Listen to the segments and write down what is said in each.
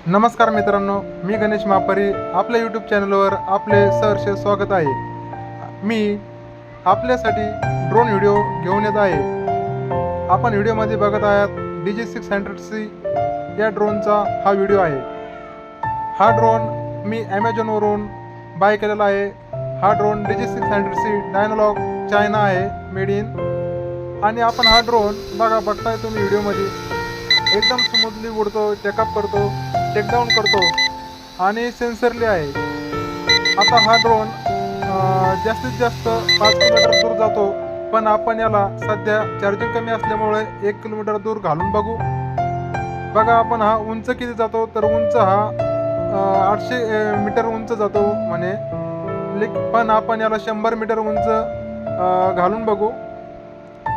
नमस्कार मित्रांनो, मी गणेश मापारी. आपल्या यूट्यूब चॅनलवर आपले सहर्ष स्वागत आहे. मी आपल्यासाठी ड्रोन व्हिडिओ घेऊन येत आहे. आपण व्हिडिओमध्ये बघत आहात DG600C या ड्रोनचा हा व्हिडिओ आहे. हा ड्रोन मी ॲमेझॉनवरून बाय केलेला आहे. हा ड्रोन DG600C डायनालॉग चायना आहे, मेड इन. आणि आपण हा ड्रोन बघताय तुम्ही व्हिडिओमध्ये एकदम स्मूथली उडतो, टेकअप करतो, टेकडाऊन करतो आणि सेन्सरली आहे. आता हा ड्रोन जास्तीत जास्त 5 किलोमीटर दूर जातो, पण आपण याला सध्या चार्जिंग कमी असल्यामुळे 1 किलोमीटर दूर घालून बघू. बघा आपण हा उंच किती जातो, तर उंच हा 800 मीटर उंच जातो म्हणे, पण आपण याला 100 मीटर उंच घालून बघू.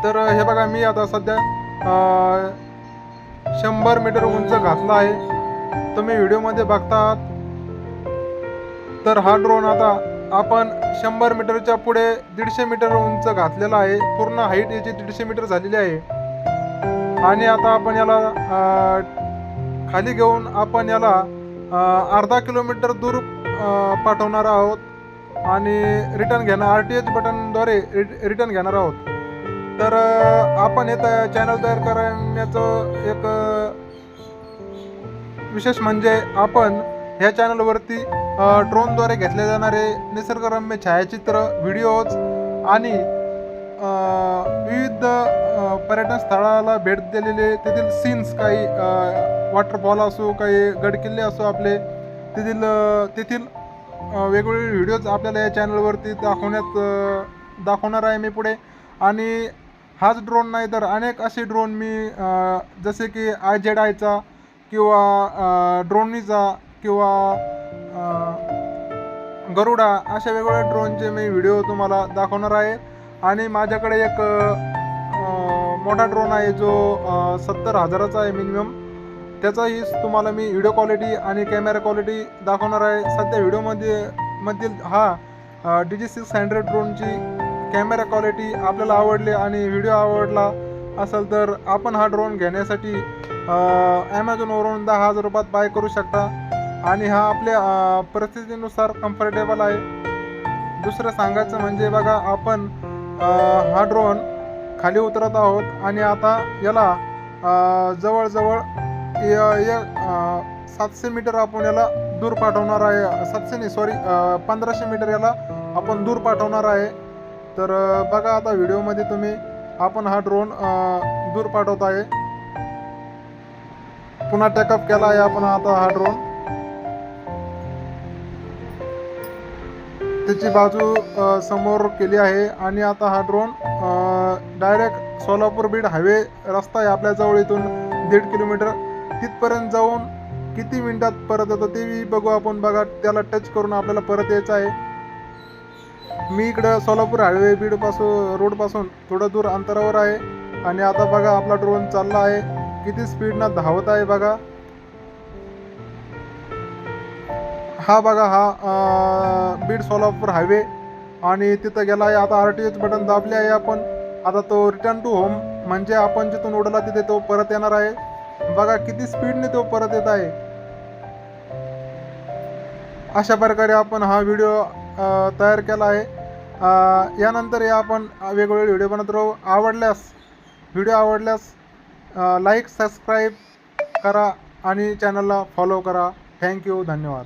तर हे बघा, मी आता सध्या 100 मीटर उंच घातला आहे, तुम्ही व्हिडिओमध्ये बघतात. तर हा ड्रोन आता आपण 100 मीटरच्या पुढे 150 मीटर उंच घातलेला आहे. पूर्ण हाईट याची 150 मीटर झालेली आहे. आणि आता आपण याला खाली घेऊन आपण याला अर्धा किलोमीटर दूर पाठवणार आहोत आणि रिटर्न घेणार, RTH बटनद्वारे रिटर्न घेणार आहोत. तर आपण हे चॅनल तयार करण्याचं एक विशेष म्हणजे आपण ह्या चॅनलवरती ड्रोनद्वारे घेतले जाणारे निसर्गरम्य छायाचित्र, व्हिडिओज आणि विविध पर्यटन स्थळाला भेट दिलेले तेथील सीन्स, काही वॉटरफॉल असो, काही गडकिल्ले असो, आपले तेथील वेगवेगळे व्हिडिओज आपल्याला या चॅनलवरती दाखवणार आहे मी पुढे. आणि हाच ड्रोन नाही तर अनेक असे ड्रोन मी जसे की IZI किंवा ड्रोनीचा किंवा गरुडा, अशा वेगवेगळ्या ड्रोनचे मी व्हिडिओ तुम्हाला दाखवणार आहे. आणि माझ्याकडे एक मोठा ड्रोन आहे जो 70,000चा आहे मिनिमम. त्याचाही तुम्हाला मी व्हिडिओ क्वालिटी आणि कॅमेरा क्वालिटी दाखवणार आहे. सध्या मधील हा DG600 ड्रोनची कॅमेरा क्वालिटी आपल्याला आवडली आणि व्हिडिओ आवडला असेल तर आपण हा ड्रोन घेण्यासाठी ॲमेझॉनवरून 10,000 रुपयात बाय करू शकता. आणि हा आपल्या परिस्थितीनुसार कम्फर्टेबल आहे. दुसरं सांगायचं म्हणजे बघा, आपण हा ड्रोन खाली उतरत आहोत आणि आता याला जवळजवळ 700 मीटर आपण याला दूर पाठवणार आहे. 1500 मीटर याला आपण दूर पाठवणार आहे. तर बघा आता व्हिडिओमध्ये तुम्ही, आपण हा ड्रोन दूर पाठवत आहे. पुन्हा टेकअप केला आहे आपण आता हा ड्रोन. त्याची बाजू समोर केली आहे आणि आता हा drone direct Solapur Beed highway रस्ता आहे आपल्याजवळ, इथून 1.5 किलोमीटर तिथपर्यंत जाऊन किती मिनिटात परत येतो तेही बघू आपण. बघा, त्याला टच करून आपल्याला परत यायचं आहे. मी इकडं सोलापूर हायवे रोडपासून थोडं दूर अंतरावर आहे. आणि आता बघा आपला ड्रोन चालला आहे, किती स्पीडनं धावत आहे बघा. हा बघा, हा बीड सोलापूर हायवे आणि तिथं गेला आहे. आता RTH बटन दाबले आहे आपण. आता तो रिटर्न टू होम म्हणजे आपण जिथून उडला तिथे तो परत येणार आहे. बघा किती स्पीडने तो परत येत आहे. अशा प्रकारे आपण हा व्हिडिओ तयार केला आहे. यानंतर आपण वेगवेगळे व्हिडिओ बनवत राहू. व्हिडिओ आवडल्यास लाईक, सबस्क्राईब करा आणि चॅनलला फॉलो करा. थँक्यू, धन्यवाद.